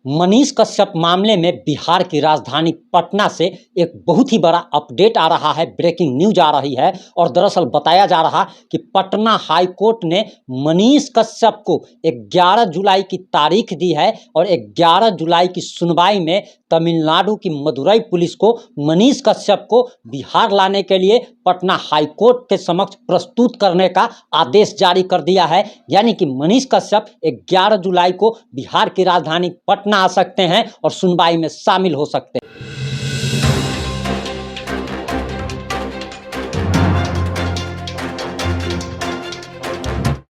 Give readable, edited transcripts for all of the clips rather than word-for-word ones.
मनीष कश्यप मामले में बिहार की राजधानी पटना से एक बहुत ही बड़ा अपडेट आ रहा है। ब्रेकिंग न्यूज आ रही है और दरअसल बताया जा रहा कि पटना हाई कोर्ट ने मनीष कश्यप को 11 जुलाई की तारीख दी है और 11 जुलाई की सुनवाई में तमिलनाडु की मदुरई पुलिस को मनीष कश्यप को बिहार लाने के लिए पटना हाई कोर्ट के समक्ष प्रस्तुत करने का आदेश जारी कर दिया है। यानी कि मनीष कश्यप 11 जुलाई को बिहार की राजधानी पटना आ सकते हैं और सुनवाई में शामिल हो सकते हैं।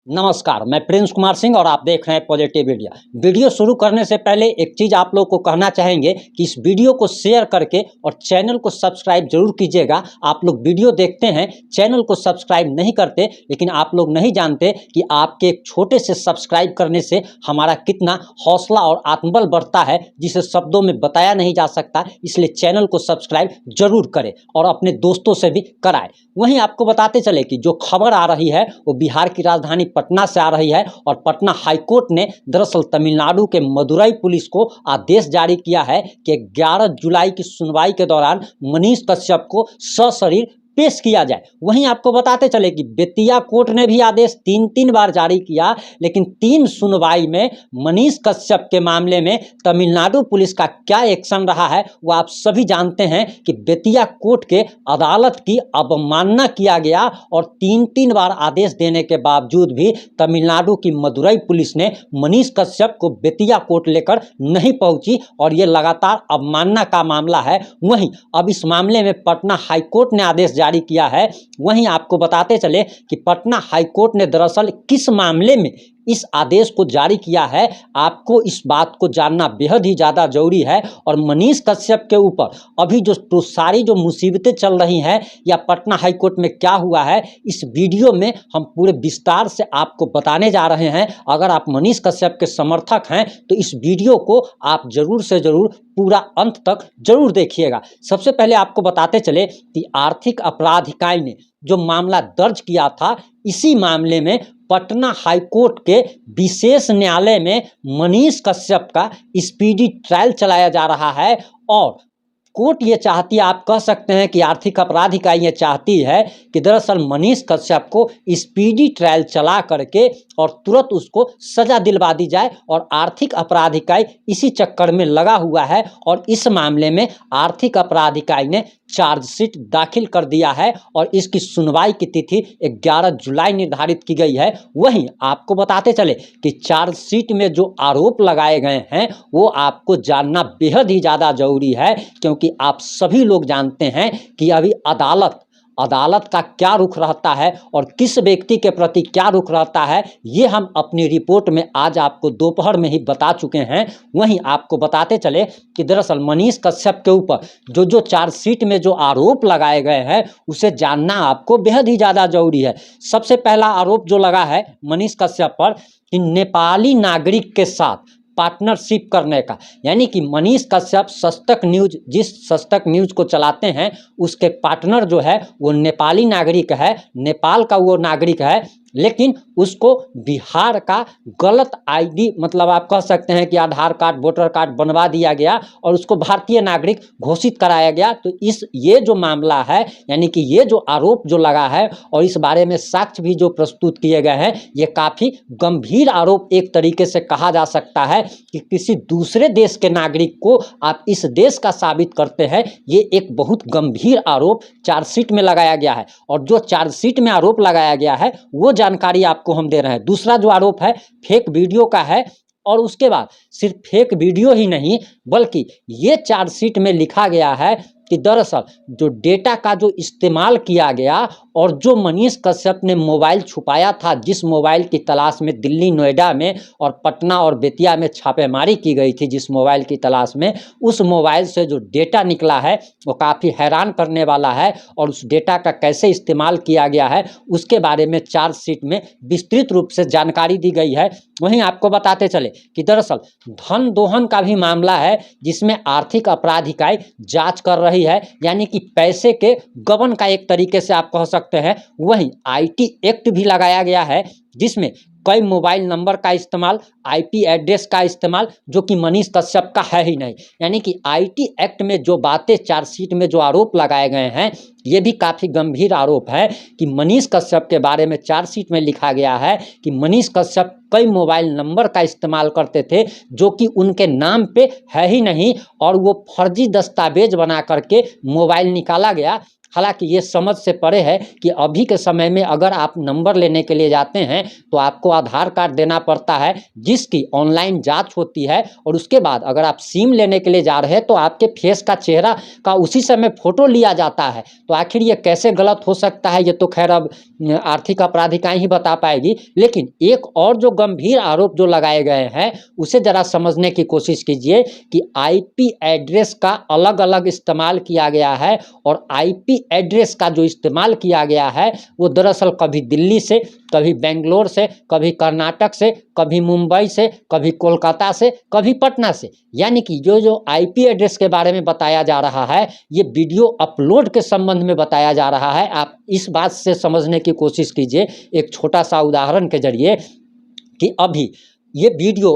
नमस्कार, मैं प्रिंस कुमार सिंह और आप देख रहे हैं पॉजिटिव इंडिया। वीडियो शुरू करने से पहले एक चीज़ आप लोग को कहना चाहेंगे कि इस वीडियो को शेयर करके और चैनल को सब्सक्राइब जरूर कीजिएगा। आप लोग वीडियो देखते हैं, चैनल को सब्सक्राइब नहीं करते, लेकिन आप लोग नहीं जानते कि आपके एक छोटे से सब्सक्राइब करने से हमारा कितना हौसला और आत्मबल बढ़ता है, जिसे शब्दों में बताया नहीं जा सकता। इसलिए चैनल को सब्सक्राइब जरूर करें और अपने दोस्तों से भी कराएं। वहीं आपको बताते चले कि जो खबर आ रही है वो बिहार की राजधानी पटना से आ रही है और पटना हाईकोर्ट ने दरअसल तमिलनाडु के मदुरई पुलिस को आदेश जारी किया है कि 11 जुलाई की सुनवाई के दौरान मनीष कश्यप को सशरीर पेश किया जाए। वहीं आपको बताते चले कि बेतिया कोर्ट ने भी आदेश तीन बार जारी किया, लेकिन 3 सुनवाई में मनीष कश्यप के मामले में तमिलनाडु पुलिस का क्या एक्शन रहा है वो आप सभी जानते हैं कि बेतिया कोर्ट के अदालत की अवमानना किया गया और 3 बार आदेश देने के बावजूद भी तमिलनाडु की मदुरई पुलिस ने मनीष कश्यप को बेतिया कोर्ट लेकर नहीं पहुंची और ये लगातार अवमानना का मामला है। वहीं अब इस मामले में पटना हाईकोर्ट ने आदेश जारी किया है। वहीं आपको बताते चले कि पटना हाईकोर्ट ने दरअसल किस मामले में इस आदेश को जारी किया है, आपको इस बात को जानना बेहद ही ज़्यादा जरूरी है। और मनीष कश्यप के ऊपर अभी जो सारी जो मुसीबतें चल रही हैं या पटना हाईकोर्ट में क्या हुआ है, इस वीडियो में हम पूरे विस्तार से आपको बताने जा रहे हैं। अगर आप मनीष कश्यप के समर्थक हैं तो इस वीडियो को आप जरूर से जरूर पूरा अंत तक जरूर देखिएगा। सबसे पहले आपको बताते चले कि आर्थिक अपराध इकाई ने जो मामला दर्ज किया था, इसी मामले में पटना हाईकोर्ट के विशेष न्यायालय में मनीष कश्यप का स्पीडी ट्रायल चलाया जा रहा है। और कोर्ट ये चाहती है, आप कह सकते हैं कि आर्थिक अपराध इकाई ये चाहती है कि दरअसल मनीष कश्यप को स्पीडी ट्रायल चला करके और तुरंत उसको सजा दिलवा दी जाए। और आर्थिक अपराध इकाई इसी चक्कर में लगा हुआ है और इस मामले में आर्थिक अपराध इकाई ने चार्जशीट दाखिल कर दिया है और इसकी सुनवाई की तिथि 11 जुलाई निर्धारित की गई है। वहीं आपको बताते चले कि चार्जशीट में जो आरोप लगाए गए हैं वो आपको जानना बेहद ही ज़्यादा जरूरी है, क्योंकि आप सभी लोग जानते हैं कि अभी अदालत का क्या रुख रहता है और किस व्यक्ति के प्रति क्या रुख रहता है, ये हम अपनी रिपोर्ट में आज आपको दोपहर में ही बता चुके हैं। वहीं आपको बताते चले कि दरअसल मनीष कश्यप के ऊपर जो चार्जशीट में जो आरोप लगाए गए हैं उसे जानना आपको बेहद ही ज़्यादा जरूरी है। सबसे पहला आरोप जो लगा है मनीष कश्यप पर कि नेपाली नागरिक के साथ पार्टनरशिप करने का, यानी कि मनीष कश्यप जिस सस्तक न्यूज को चलाते हैं उसके पार्टनर जो है वो नेपाली नागरिक है, नेपाल का वो नागरिक है, लेकिन उसको बिहार का गलत आईडी, मतलब आप कह सकते हैं कि आधार कार्ड वोटर कार्ड बनवा दिया गया और उसको भारतीय नागरिक घोषित कराया गया। तो ये जो मामला है, यानी कि ये जो आरोप जो लगा है और इस बारे में साक्ष्य भी जो प्रस्तुत किए गए हैं, ये काफ़ी गंभीर आरोप एक तरीके से कहा जा सकता है कि किसी दूसरे देश के नागरिक को आप इस देश का साबित करते हैं। ये एक बहुत गंभीर आरोप चार्जशीट में लगाया गया है और जो चार्जशीट में आरोप लगाया गया है वो जानकारी आपको हम दे रहे हैं। दूसरा जो आरोप है फेक वीडियो का है और उसके बाद सिर्फ फेक वीडियो ही नहीं बल्कि ये चार्जशीट में लिखा गया है कि दरअसल जो डेटा का जो इस्तेमाल किया गया और जो मनीष कश्यप ने मोबाइल छुपाया था, जिस मोबाइल की तलाश में दिल्ली, नोएडा में और पटना और बेतिया में छापेमारी की गई थी, जिस मोबाइल की तलाश में, उस मोबाइल से जो डेटा निकला है वो काफ़ी हैरान करने वाला है। और उस डेटा का कैसे इस्तेमाल किया गया है उसके बारे में चार्जशीट में विस्तृत रूप से जानकारी दी गई है। वहीं आपको बताते चले कि दरअसल धन दोहन का भी मामला है जिसमें आर्थिक अपराध इकाई जांच कर रही है, यानी कि पैसे के गबन का एक तरीके से आप कह सकते हैं। वहीं आईटी एक्ट भी लगाया गया है जिसमें कई मोबाइल नंबर का इस्तेमाल, आईपी एड्रेस का इस्तेमाल, जो कि मनीष कश्यप का है ही नहीं। यानी कि आईटी एक्ट में जो बातें चार्जशीट में जो आरोप लगाए गए हैं, ये भी काफ़ी गंभीर आरोप है कि मनीष कश्यप के बारे में चार्जशीट में लिखा गया है कि मनीष कश्यप कई मोबाइल नंबर का इस्तेमाल करते थे जो कि उनके नाम पे है ही नहीं, और वो फर्जी दस्तावेज बना करके मोबाइल निकाला गया। हालांकि ये समझ से परे है कि अभी के समय में अगर आप नंबर लेने के लिए जाते हैं तो आपको आधार कार्ड देना पड़ता है, जिसकी ऑनलाइन जांच होती है, और उसके बाद अगर आप सिम लेने के लिए जा रहे हैं तो आपके फेस का चेहरा का उसी समय फोटो लिया जाता है। तो आखिर ये कैसे गलत हो सकता है, ये तो खैर अब आर्थिक अपराध इकाई ही बता पाएगी। लेकिन एक और जो गंभीर आरोप जो लगाए गए हैं उसे जरा समझने की कोशिश कीजिए कि आईपी एड्रेस का अलग अलग इस्तेमाल किया गया है, और आईपी एड्रेस का जो इस्तेमाल किया गया है वो दरअसल कभी दिल्ली से, कभी बेंगलोर से, कभी कर्नाटक से, कभी मुंबई से, कभी कोलकाता से, कभी पटना से। यानी कि जो आईपी एड्रेस के बारे में बताया जा रहा है, ये वीडियो अपलोड के संबंध में बताया जा रहा है। आप इस बात से समझने की कोशिश कीजिए एक छोटा सा उदाहरण के जरिए कि अभी ये वीडियो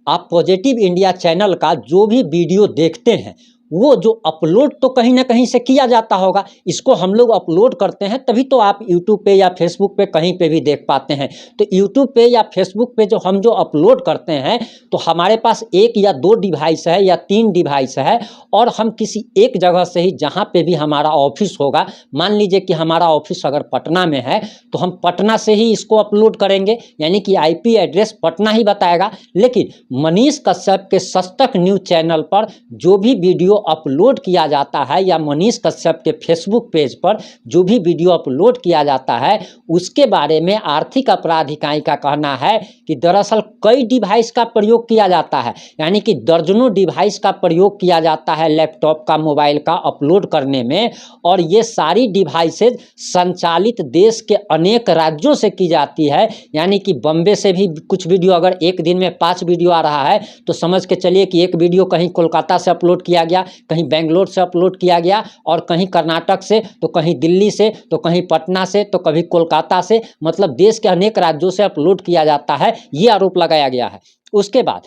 आप पॉजिटिव इंडिया चैनल का जो भी वीडियो देखते हैं वो जो अपलोड तो कहीं ना कहीं से किया जाता होगा। इसको हम लोग अपलोड करते हैं तभी तो आप यूट्यूब पे या फेसबुक पे कहीं पे भी देख पाते हैं। तो यूट्यूब पे या फेसबुक पे हम जो अपलोड करते हैं तो हमारे पास 1 या 2 डिवाइस है या 3 डिवाइस है, और हम किसी एक जगह से ही जहाँ पे भी हमारा ऑफिस होगा, मान लीजिए कि हमारा ऑफिस अगर पटना में है तो हम पटना से ही इसको अपलोड करेंगे, यानी कि आईपी एड्रेस पटना ही बताएगा। लेकिन मनीष कश्यप के सस्तक न्यूज चैनल पर जो भी वीडियो अपलोड किया जाता है या मनीष कश्यप के फेसबुक पेज पर जो भी वीडियो अपलोड किया जाता है उसके बारे में आर्थिक अपराध इकाई का कहना है कि दरअसल कई डिवाइस का प्रयोग किया जाता है, यानी कि दर्जनों डिवाइस का प्रयोग किया जाता है लैपटॉप का, मोबाइल का अपलोड करने में, और ये सारी डिवाइसेज संचालित देश के अनेक राज्यों से की जाती है। यानी कि बम्बे से भी कुछ वीडियो, अगर एक दिन में 5 वीडियो आ रहा है तो समझ के चलिए कि एक वीडियो कहीं कोलकाता से अपलोड किया गया, कहीं बेंगलोर से अपलोड किया गया, और कहीं कर्नाटक से, तो कहीं दिल्ली से, तो कहीं पटना से, तो कभी कोलकाता से, मतलब देश के अनेक राज्यों से अपलोड किया जाता है। ये आरोप लगाया गया है। उसके बाद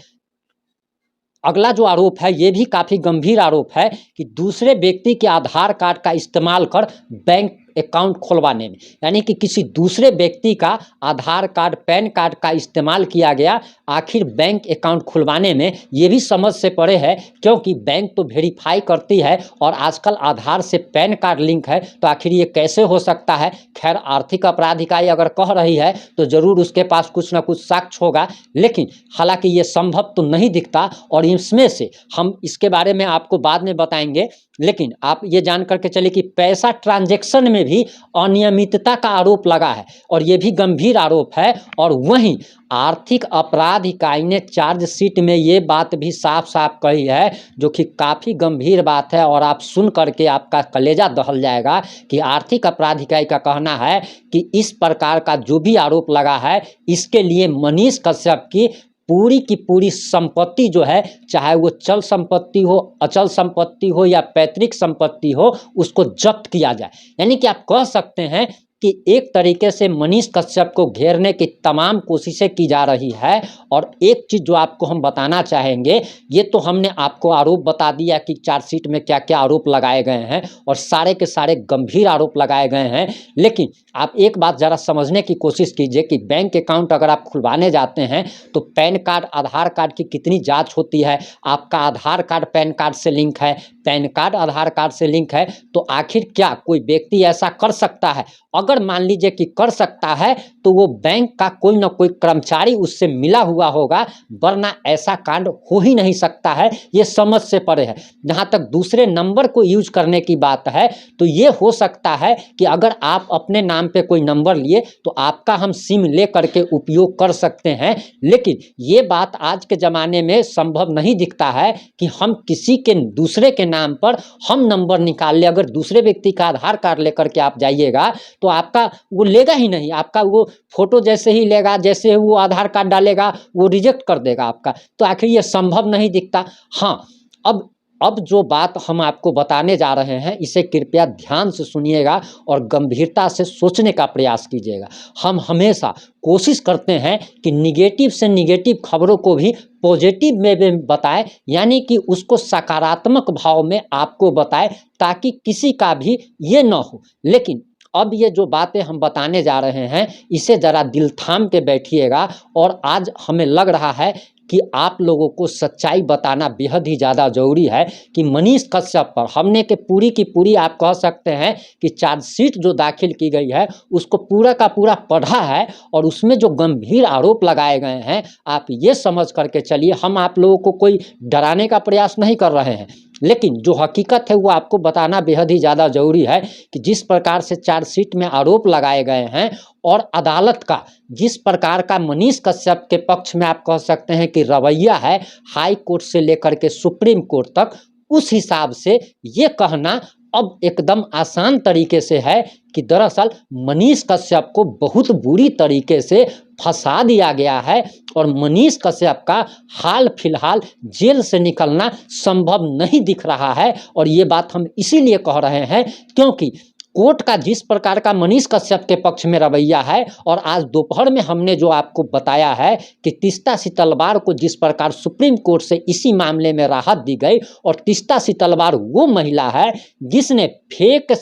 अगला जो आरोप है ये भी काफ़ी गंभीर आरोप है कि दूसरे व्यक्ति के आधार कार्ड का इस्तेमाल कर बैंक अकाउंट खुलवाने में, यानी कि किसी दूसरे व्यक्ति का आधार कार्ड, पैन कार्ड का इस्तेमाल किया गया आखिर बैंक अकाउंट खुलवाने में। ये भी समझ से परे है, क्योंकि बैंक तो वेरीफाई करती है और आजकल आधार से पैन कार्ड लिंक है, तो आखिर ये कैसे हो सकता है। खैर आर्थिक अपराध इकाई अगर कह रही है तो ज़रूर उसके पास कुछ ना कुछ साक्ष्य होगा, लेकिन हालांकि ये संभव तो नहीं दिखता, और इसमें से हम इसके बारे में आपको बाद में बताएंगे। लेकिन आप ये जान करके चलिए कि पैसा ट्रांजैक्शन में भी अनियमितता का आरोप लगा है, और ये भी गंभीर आरोप है। और वहीं आर्थिक अपराध इकाई ने चार्जशीट में ये बात भी साफ साफ कही है, जो कि काफ़ी गंभीर बात है, और आप सुन करके आपका कलेजा दहल जाएगा कि आर्थिक अपराध इकाई का कहना है कि इस प्रकार का जो भी आरोप लगा है इसके लिए मनीष कश्यप की पूरी संपत्ति जो है, चाहे वो चल संपत्ति हो, अचल संपत्ति हो या पैतृक संपत्ति हो, उसको जब्त किया जाए। यानी कि आप कह सकते हैं कि एक तरीके से मनीष कश्यप को घेरने की तमाम कोशिशें की जा रही है। और एक चीज़ जो आपको हम बताना चाहेंगे, ये तो हमने आपको आरोप बता दिया कि चार्जशीट में क्या क्या आरोप लगाए गए हैं, और सारे के सारे गंभीर आरोप लगाए गए हैं। लेकिन आप एक बात ज़रा समझने की कोशिश कीजिए कि बैंक अकाउंट अगर आप खुलवाने जाते हैं तो पैन कार्ड, आधार कार्ड की कितनी जाँच होती है। आपका आधार कार्ड पैन कार्ड से लिंक है, पैन कार्ड आधार कार्ड से लिंक है, तो आखिर क्या कोई व्यक्ति ऐसा कर सकता है? अगर मान लीजिए कि कर सकता है तो वो बैंक का कोई ना कोई कर्मचारी उससे मिला हुआ होगा, वरना ऐसा कांड हो ही नहीं सकता है। ये समझ से परे है। जहाँ तक दूसरे नंबर को यूज करने की बात है, तो ये हो सकता है कि अगर आप अपने नाम पे कोई नंबर लिए तो आपका हम सिम ले करके उपयोग कर सकते हैं, लेकिन ये बात आज के ज़माने में संभव नहीं दिखता है कि हम किसी के दूसरे के नाम पर हम नंबर निकाल ले। अगर दूसरे व्यक्ति का आधार कार्ड लेकर के आप जाइएगा तो आपका वो लेगा ही नहीं, आपका वो फोटो जैसे ही लेगा, जैसे वो आधार कार्ड डालेगा वो रिजेक्ट कर देगा आपका। तो आखिर ये संभव नहीं दिखता। हाँ, अब अब जो बात हम आपको बताने जा रहे हैं इसे कृपया ध्यान से सुनिएगा और गंभीरता से सोचने का प्रयास कीजिएगा। हम हमेशा कोशिश करते हैं कि निगेटिव से निगेटिव खबरों को भी पॉजिटिव में बताएं, यानी कि उसको सकारात्मक भाव में आपको बताएं ताकि किसी का भी ये न हो। लेकिन अब ये जो बातें हम बताने जा रहे हैं इसे ज़रा दिल थाम के बैठिएगा और आज हमें लग रहा है कि आप लोगों को सच्चाई बताना बेहद ही ज़्यादा ज़रूरी है कि मनीष कश्यप पर हमने के पूरी की पूरी आप कह सकते हैं कि चार्जशीट जो दाखिल की गई है उसको पूरा का पूरा पढ़ा है और उसमें जो गंभीर आरोप लगाए गए हैं आप ये समझ करके चलिए। हम आप लोगों को कोई डराने का प्रयास नहीं कर रहे हैं, लेकिन जो हकीकत है वो आपको बताना बेहद ही ज़्यादा ज़रूरी है कि जिस प्रकार से चार्जशीट में आरोप लगाए गए हैं और अदालत का जिस प्रकार का मनीष कश्यप के पक्ष में आप कह सकते हैं कि रवैया है हाई कोर्ट से लेकर के सुप्रीम कोर्ट तक, उस हिसाब से ये कहना अब एकदम आसान तरीके से है कि दरअसल मनीष कश्यप को बहुत बुरी तरीके से फंसा दिया गया है और मनीष कश्यप का हाल फिलहाल जेल से निकलना संभव नहीं दिख रहा है। और ये बात हम इसीलिए कह रहे हैं क्योंकि कोर्ट का जिस प्रकार का मनीष कश्यप के पक्ष में रवैया है और आज दोपहर में हमने जो आपको बताया है कि तीस्ता सितलवार को जिस प्रकार सुप्रीम कोर्ट से इसी मामले में राहत दी गई और तीस्ता सितलवार वो महिला है जिसने फेक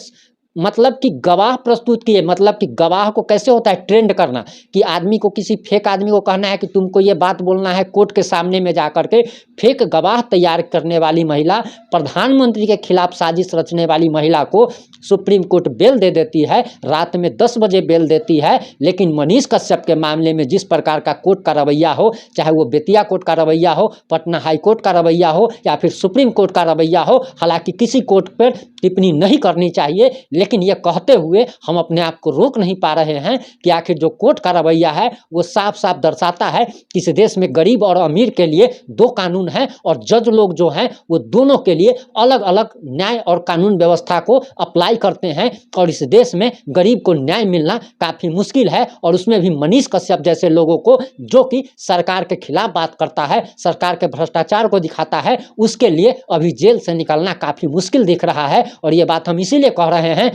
मतलब कि गवाह प्रस्तुत किए, मतलब कि गवाह को कैसे होता है ट्रेंड करना कि आदमी को किसी फेक आदमी को कहना है कि तुमको ये बात बोलना है कोर्ट के सामने में जा कर के, फेक गवाह तैयार करने वाली महिला, प्रधानमंत्री के खिलाफ साजिश रचने वाली महिला को सुप्रीम कोर्ट बेल दे देती है, रात में 10 बजे बेल देती है। लेकिन मनीष कश्यप के मामले में जिस प्रकार का कोर्ट का रवैया हो, चाहे वो बेतिया कोर्ट का रवैया हो, पटना हाई कोर्ट का रवैया हो या फिर सुप्रीम कोर्ट का रवैया हो, हालांकि किसी कोर्ट पर टिप्पणी नहीं करनी चाहिए, लेकिन ये कहते हुए हम अपने आप को रोक नहीं पा रहे हैं कि आखिर जो कोर्ट का रवैया है वो साफ साफ दर्शाता है कि इस देश में गरीब और अमीर के लिए 2 कानून हैं और जज लोग जो हैं वो दोनों के लिए अलग अलग न्याय और कानून व्यवस्था को अप्लाई करते हैं और इस देश में गरीब को न्याय मिलना काफ़ी मुश्किल है। और उसमें भी मनीष कश्यप जैसे लोगों को जो कि सरकार के खिलाफ बात करता है, सरकार के भ्रष्टाचार को दिखाता है, उसके लिए अभी जेल से निकलना काफ़ी मुश्किल दिख रहा है। और ये बात हम इसीलिए कह रहे हैं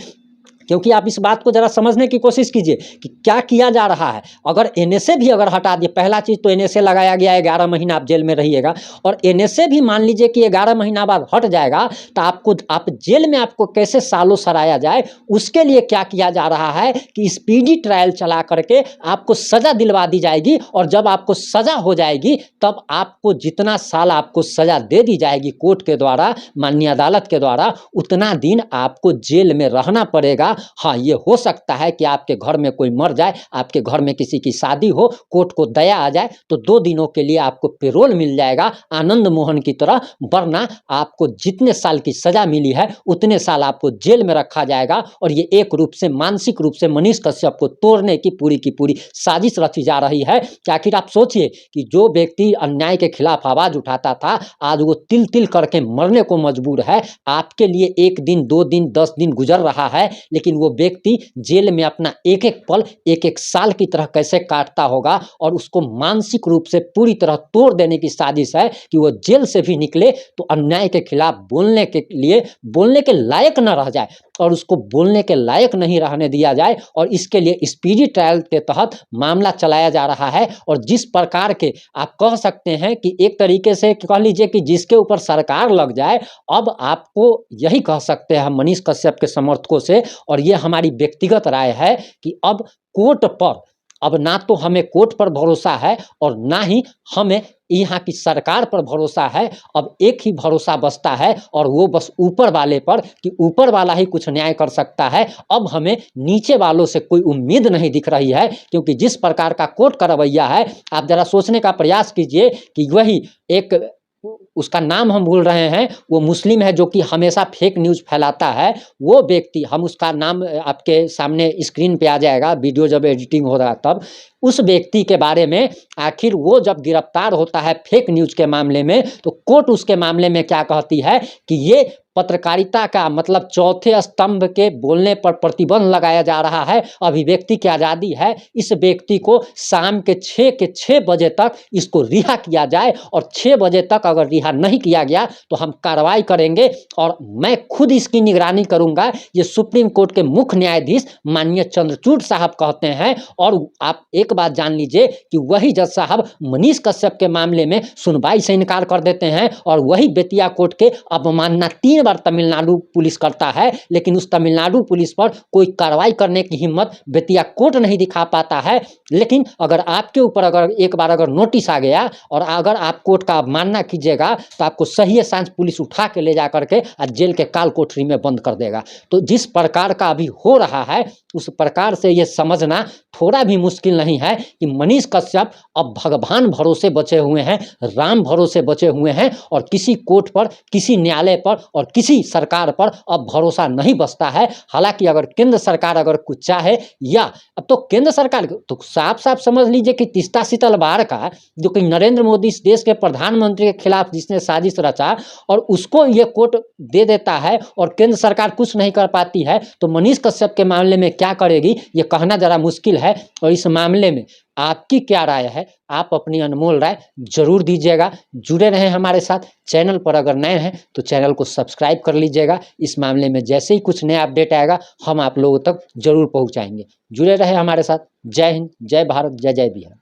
क्योंकि आप इस बात को ज़रा समझने की कोशिश कीजिए कि क्या किया जा रहा है। अगर एनएसए भी अगर हटा दिए, पहला चीज़ तो एनएसए लगाया गया 11 महीना आप जेल में रहिएगा, और एनएसए भी मान लीजिए कि 11 महीना बाद हट जाएगा तो आप जेल में आपको कैसे सालों सराया जाए, उसके लिए क्या किया जा रहा है कि स्पीडी ट्रायल चला करके आपको सज़ा दिलवा दी जाएगी और जब आपको सज़ा हो जाएगी तब आपको जितना साल आपको सज़ा दे दी जाएगी कोर्ट के द्वारा, माननीय अदालत के द्वारा, उतना दिन आपको जेल में रहना पड़ेगा। हाँ, ये हो सकता है कि आपके घर में कोई मर जाए, आपके घर में किसी की शादी हो, कोर्ट को दया आ जाए तो 2 दिनों के लिए आपको पैरोल मिल जाएगा आनंद मोहन की तरह, वरना आपको जितने साल की सजा मिली है उतने साल आपको जेल में रखा जाएगा। और ये एक रूप से मानसिक रूप से मनीष कश्यप को तोड़ने की पूरी साजिश रची जा रही है कि आखिर आप सोचिए कि जो व्यक्ति अन्याय के खिलाफ आवाज उठाता था आज वो तिल तिल करके मरने को मजबूर है। आपके लिए 1 दिन 2 दिन 10 दिन गुजर रहा है, लेकिन वो व्यक्ति जेल में अपना एक एक पल एक एक साल की तरह कैसे काटता होगा। और उसको मानसिक रूप से पूरी तरह तोड़ देने की साजिश है कि वो जेल से भी निकले तो अन्याय के खिलाफ बोलने के लिए बोलने के लायक न रह जाए और उसको बोलने के लायक नहीं रहने दिया जाए। और इसके लिए स्पीडी ट्रायल के तहत मामला चलाया जा रहा है। और जिस प्रकार के आप कह सकते हैं कि एक तरीके से कह लीजिए कि जिसके ऊपर सरकार लग जाए, अब आपको यही कह सकते हैं हम मनीष कश्यप के समर्थकों से, और ये हमारी व्यक्तिगत राय है कि अब कोर्ट पर अब ना तो हमें कोर्ट पर भरोसा है और ना ही हमें यहाँ की सरकार पर भरोसा है। अब एक ही भरोसा बचता है और वो बस ऊपर वाले पर कि ऊपर वाला ही कुछ न्याय कर सकता है। अब हमें नीचे वालों से कोई उम्मीद नहीं दिख रही है, क्योंकि जिस प्रकार का कोर्ट का रवैया है, आप जरा सोचने का प्रयास कीजिए कि वही एक उसका नाम हम भूल रहे हैं, वो मुस्लिम है जो कि हमेशा फेक न्यूज़ फैलाता है, वो व्यक्ति, हम उसका नाम आपके सामने स्क्रीन पे आ जाएगा वीडियो जब एडिटिंग हो रहा तब, उस व्यक्ति के बारे में आखिर वो जब गिरफ्तार होता है फेक न्यूज़ के मामले में तो कोर्ट उसके मामले में क्या कहती है कि ये पत्रकारिता का मतलब चौथे स्तंभ के बोलने पर प्रतिबंध लगाया जा रहा है, अभिव्यक्ति की आज़ादी है, इस व्यक्ति को शाम के 6 बजे तक इसको रिहा किया जाए और 6 बजे तक अगर रिहा नहीं किया गया तो हम कार्रवाई करेंगे और मैं खुद इसकी निगरानी करूंगा। ये सुप्रीम कोर्ट के मुख्य न्यायाधीश माननीय चंद्रचूड़ साहब कहते हैं और आप एक बात जान लीजिए कि वही जज साहब मनीष कश्यप के मामले में सुनवाई से इनकार कर देते हैं और वही बेतिया कोर्ट के अवमानना 3 बार तमिलनाडु पुलिस करता है, लेकिन उस तमिलनाडु पुलिस पर कोई कार्रवाई करने की हिम्मत बेतिया कोर्ट नहीं दिखा पाता है। लेकिन अगर आपके ऊपर अगर एक बार अगर नोटिस आ गया और अगर आप कोर्ट का अवमानना कीजिएगा तो आपको सही सांझ पुलिस उठा के ले जा करके और जेल के काल कोठरी में बंद कर देगा। तो जिस प्रकार का अभी हो रहा है उस प्रकार से ये समझना थोड़ा भी मुश्किल नहीं है कि मनीष कश्यप अब भगवान भरोसे बचे हुए हैं, राम भरोसे बचे हुए हैं और किसी कोर्ट पर, किसी न्यायालय पर और किसी सरकार पर अब भरोसा नहीं बचता है। हालांकि अगर केंद्र सरकार अगर कुछ चाहे या अब तो केंद्र सरकार तो साफ साफ समझ लीजिए कि तीस्ता शीतल बाढ़ का जो कि नरेंद्र मोदी इस देश के प्रधानमंत्री के खिलाफ जिसने साजिश रचा और उसको ये कोर्ट दे देता है और केंद्र सरकार कुछ नहीं कर पाती है, तो मनीष कश्यप के मामले में क्या करेगी ये कहना जरा मुश्किल है। और इस मामले में आपकी क्या राय है, आप अपनी अनमोल राय जरूर दीजिएगा। जुड़े रहें हमारे साथ। चैनल पर अगर नए हैं तो चैनल को सब्सक्राइब कर लीजिएगा। इस मामले में जैसे ही कुछ नया अपडेट आएगा हम आप लोगों तक जरूर पहुंचाएंगे। जुड़े रहे हमारे साथ। जय हिंद, जय भारत, जय जय बिहार।